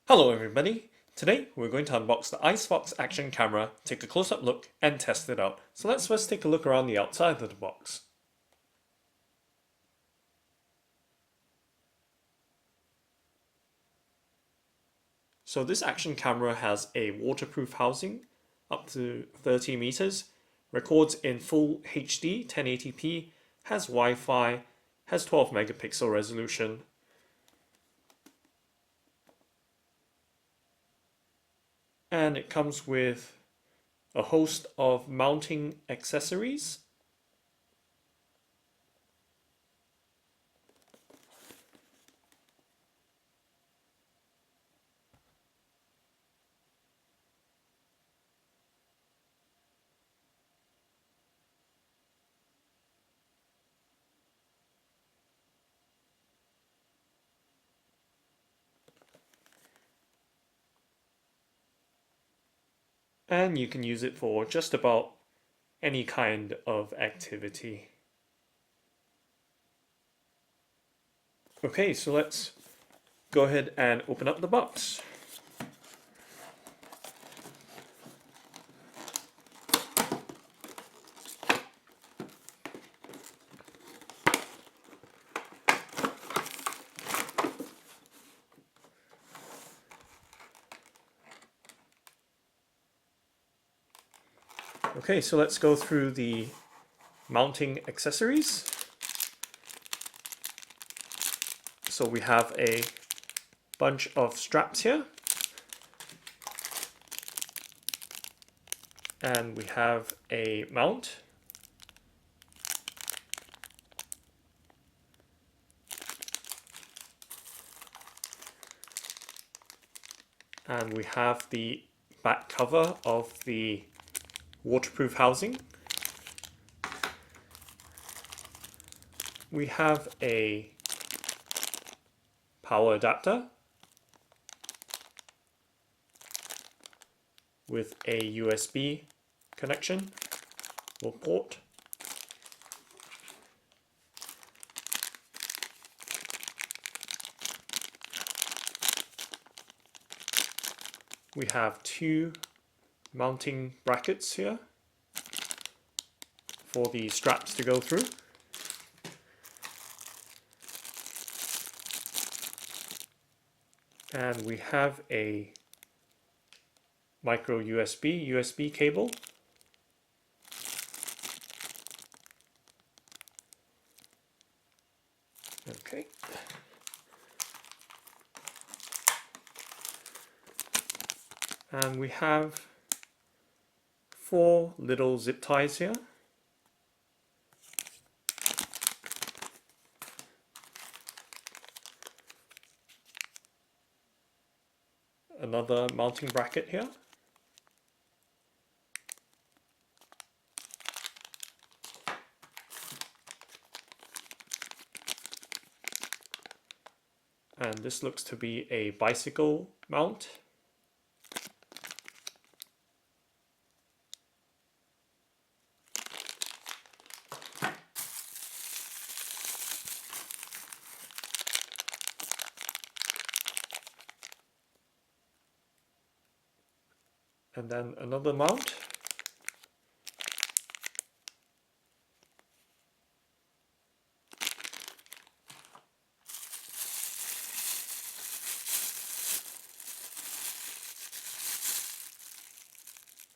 Hello everybody! Today we're going to unbox the IceFox Action Camera, take a close-up look and test it out. So let's first take a look around the outside of the box. So this action camera has a waterproof housing up to 30 meters, records in full HD 1080p, has Wi-Fi, has 12 megapixel resolution, and it comes with a host of mounting accessories. And you can use it for just about any kind of activity. Okay, so let's go ahead and open up the box. Okay, so let's go through the mounting accessories. So we have a bunch of straps here. And we have a mount. And we have the back cover of the waterproof housing. We have a power adapter with a USB connection or port. We have two mounting brackets here for the straps to go through. And we have a micro USB cable. Okay. And we have four little zip ties here. Another mounting bracket here. And this looks to be a bicycle mount. And then another mount.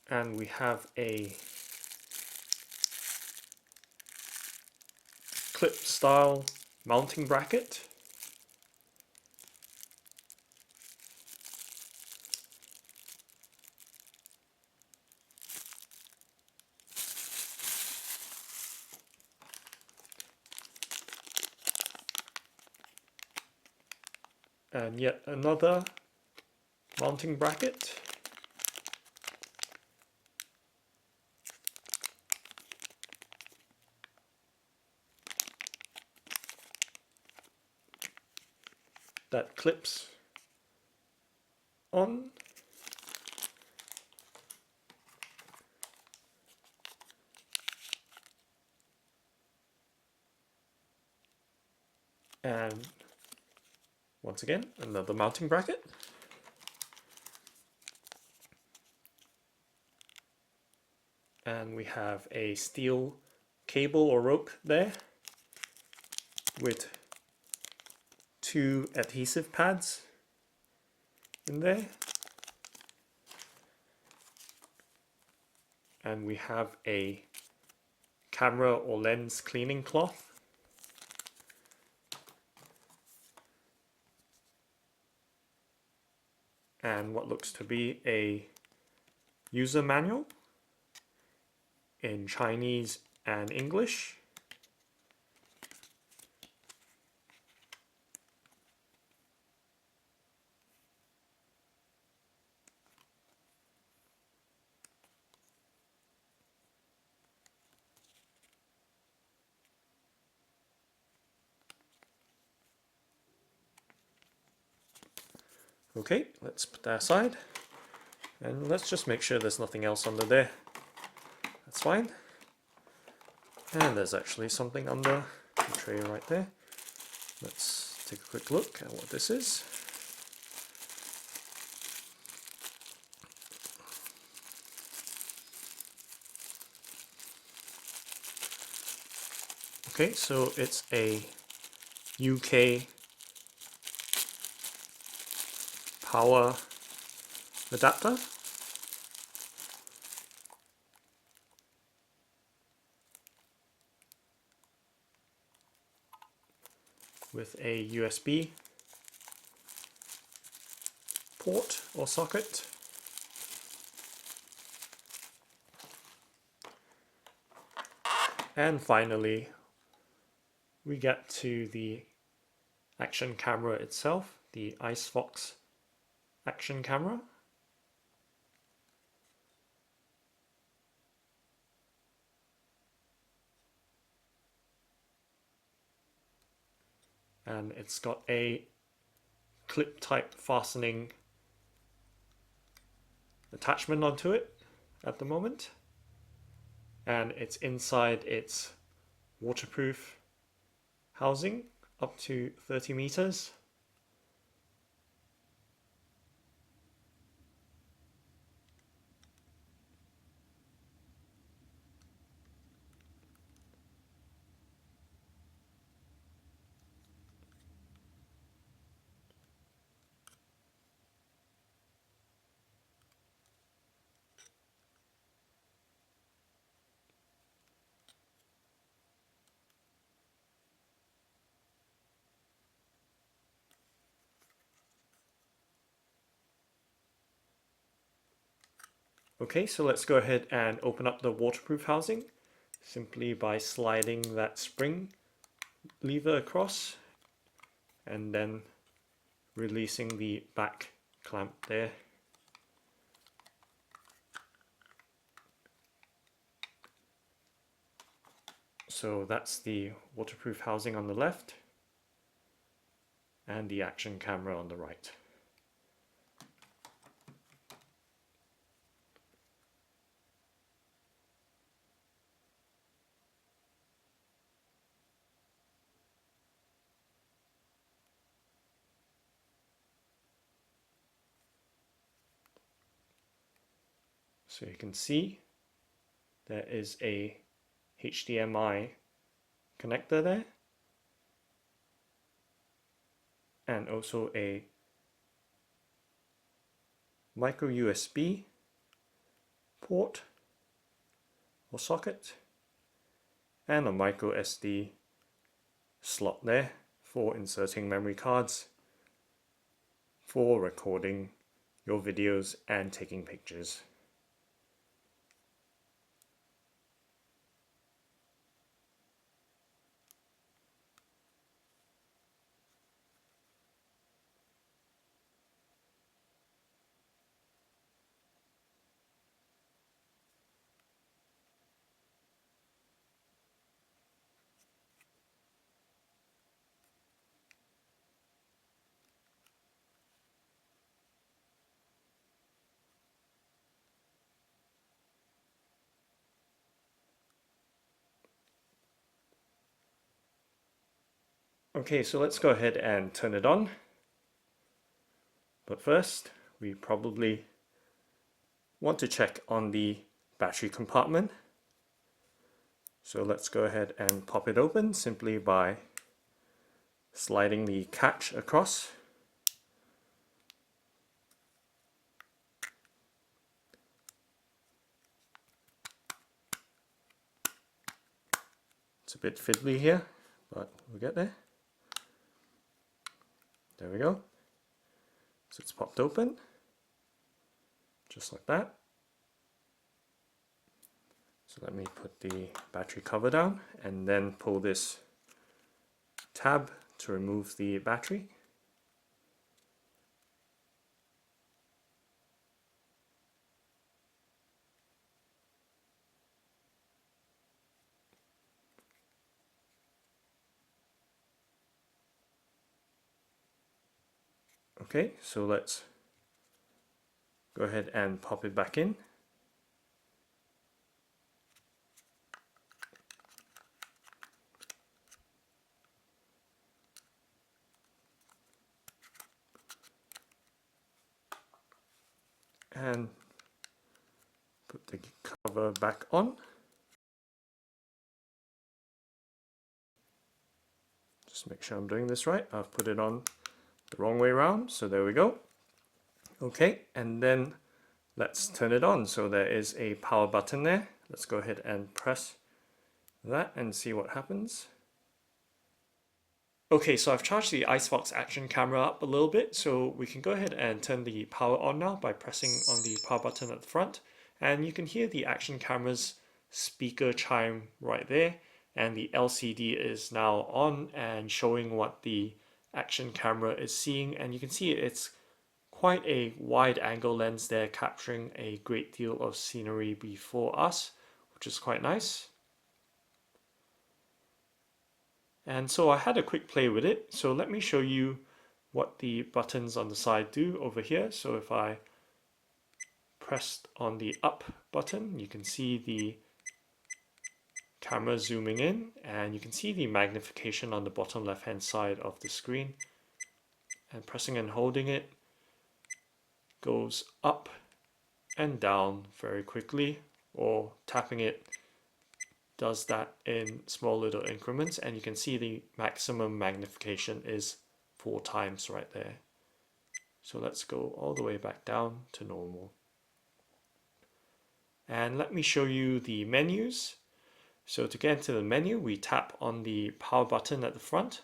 And we have a clip style mounting bracket. And yet another mounting bracket. That clips on. And once again, another mounting bracket. And we have a steel cable or rope there with 2 adhesive pads in there. And we have a camera or lens cleaning cloth. And what looks to be a user manual in Chinese and English. Okay, let's put that aside. And let's just make sure there's nothing else under there. That's fine. And there's actually something under the tray right there. Let's take a quick look at what this is. Okay, so it's a UK power adapter. With a USB port or socket. And finally, we get to the action camera itself, the IceFox Action Camera. And it's got a clip type fastening attachment onto it at the moment, and it's inside its waterproof housing up to 30 meters. Okay, so let's go ahead and open up the waterproof housing simply by sliding that spring lever across and then releasing the back clamp there. So that's the waterproof housing on the left and the action camera on the right. So you can see there is a HDMI connector there and also a micro USB port or socket and a micro SD slot there for inserting memory cards for recording your videos and taking pictures. Okay, so let's go ahead and turn it on. But first, we probably want to check on the battery compartment. So let's go ahead and pop it open simply by sliding the catch across. It's a bit fiddly here, but we'll get there. There we go. So it's popped open, just like that. So let me put the battery cover down and then pull this tab to remove the battery. Okay, so let's go ahead and pop it back in. And put the cover back on. Just make sure I'm doing this right. I've put it on the wrong way around, so there we go. Okay, and then let's turn it on. So there is a power button there. Let's go ahead and press that and see what happens. Okay, so I've charged the IceFox Action Camera up a little bit, so we can go ahead and turn the power on now by pressing on the power button at the front. And you can hear the Action Camera's speaker chime right there, and the LCD is now on and showing what the Action Camera is seeing. And you can see it's quite a wide angle lens there, capturing a great deal of scenery before us, which is quite nice. And so I had a quick play with it. So let me show you what the buttons on the side do over here. So if I pressed on the up button, you can see the camera zooming in, and you can see the magnification on the bottom left hand side of the screen. And pressing and holding it goes up and down very quickly, or tapping it does that in small little increments, and you can see the maximum magnification is 4 times right there. So let's go all the way back down to normal. And let me show you the menus. So to get into the menu, we tap on the power button at the front.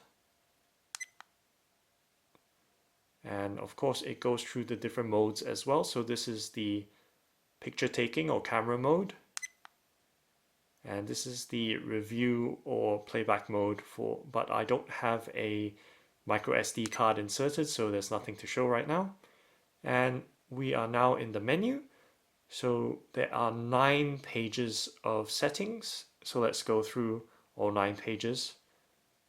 And of course it goes through the different modes as well. So this is the picture taking or camera mode. And this is the review or playback mode but I don't have a micro SD card inserted, so there's nothing to show right now. And we are now in the menu. So there are 9 pages of settings. So let's go through all 9 pages.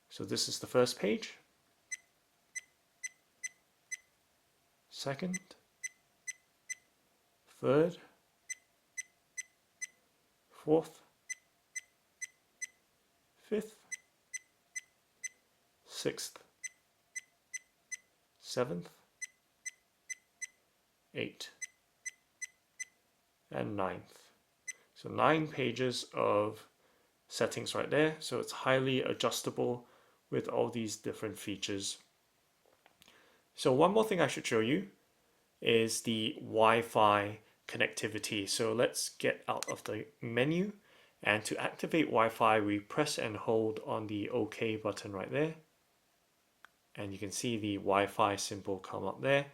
So this is the first page. Second. Third. Fourth. 5th, 6th, 7th, 8th, and 9th. So 9 pages of settings right there. So it's highly adjustable with all these different features. So one more thing I should show you is the Wi-Fi connectivity. So let's get out of the menu. And to activate Wi-Fi, we press and hold on the OK button right there. And you can see the Wi-Fi symbol come up there.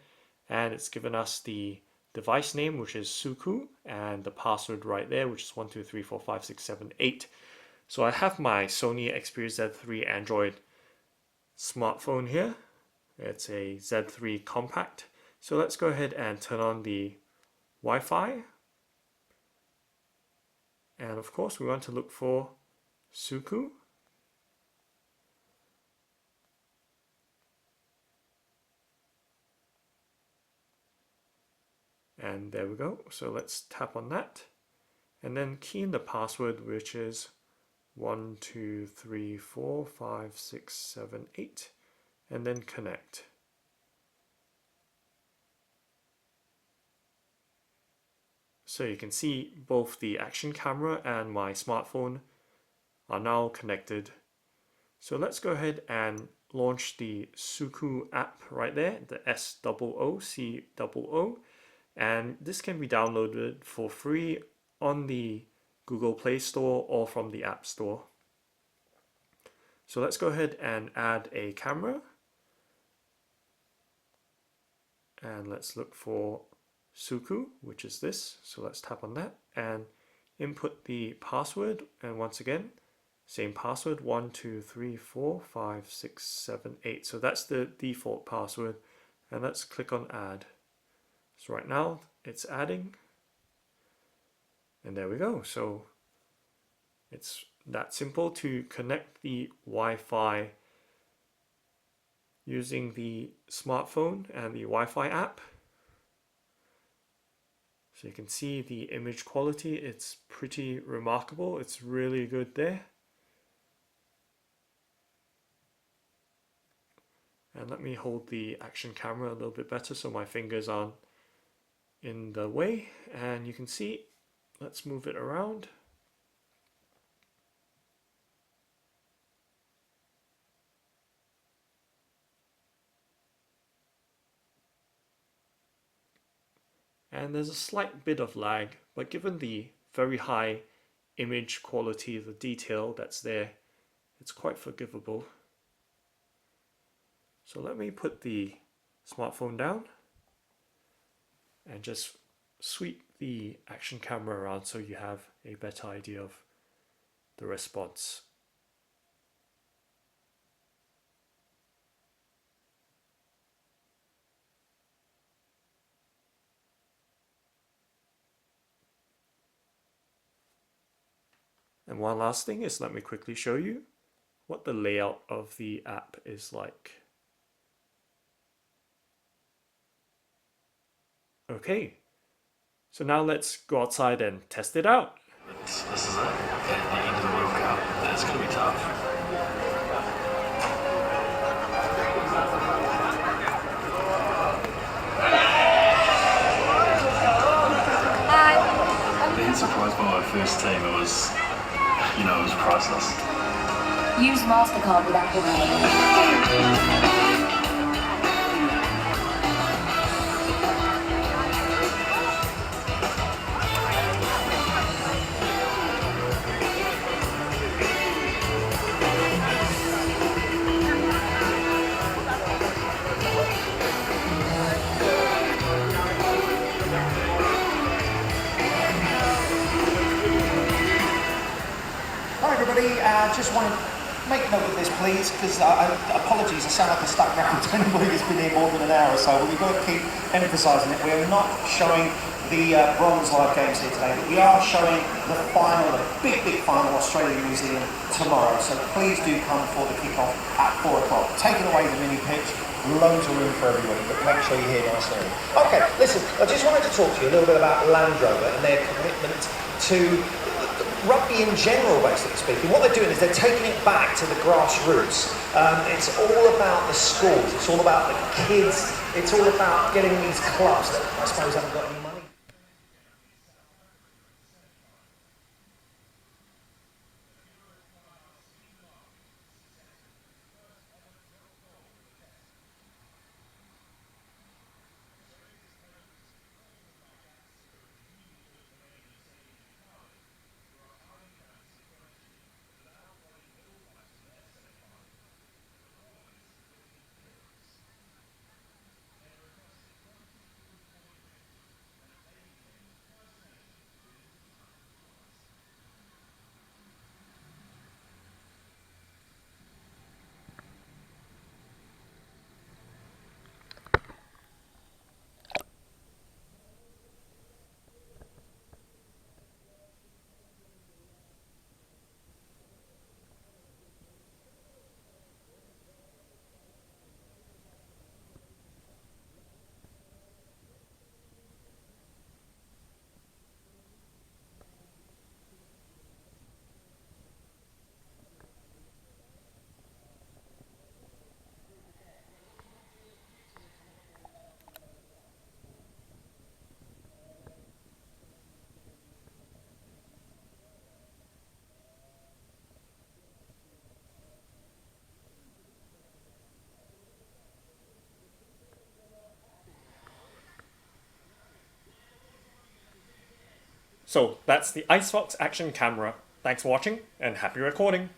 And it's given us the device name, which is Suku, and the password right there, which is 1234567 So I have my Sony Xperia Z3 Android smartphone here. It's a Z3 compact. So let's go ahead and turn on the Wi-Fi. And of course we want to look for Suku. And there we go. So let's tap on that and then key in the password, which is 1234567 and then connect. So you can see both the action camera and my smartphone are now connected. So let's go ahead and launch the Suku app right there, the SOOCOO, and this can be downloaded for free on the Google Play Store or from the App Store. So let's go ahead and add a camera, and let's look for Suku, which is this. So let's tap on that and input the password, and once again same password, 1 2 3 4 5 6 7 8. So that's the default password, and let's click on add. So right now it's adding, and there we go. So it's that simple to connect the Wi-Fi using the smartphone and the Wi-Fi app. So you can see the image quality, it's pretty remarkable. It's really good there. And let me hold the action camera a little bit better so my fingers aren't in the way. And you can see, let's move it around. And there's a slight bit of lag, but given the very high image quality, the detail that's there, it's quite forgivable. So let me put the smartphone down and just sweep the action camera around so you have a better idea of the response. And one last thing is, let me quickly show you what the layout of the app is like. Okay, so now let's go outside and test it out. This is it, the end of the World Cup. It's going to be tough. Being surprised by my first team, it was priceless. Use MasterCard with Apple Pay. Hi everybody, just want to make note of this please, because apologies, I sound like a stuck record to anybody that's been here more than an hour or so, but we've got to keep emphasising it. We are not showing the bronze live games here today, but we are showing the final, the big final, Australia-New Zealand tomorrow, so please do come for the kick-off at 4 o'clock. Taking away the mini pitch, loads of room for everybody, but make sure you're here nice and early. Okay, listen, I just wanted to talk to you a little bit about Land Rover and their commitment to rugby in general, basically speaking. What they're doing is they're taking it back to the grassroots. It's all about the schools, it's all about the kids, it's all about getting these clubs that I suppose haven't got any money. So that's the IceFox Action Camera. Thanks for watching and happy recording!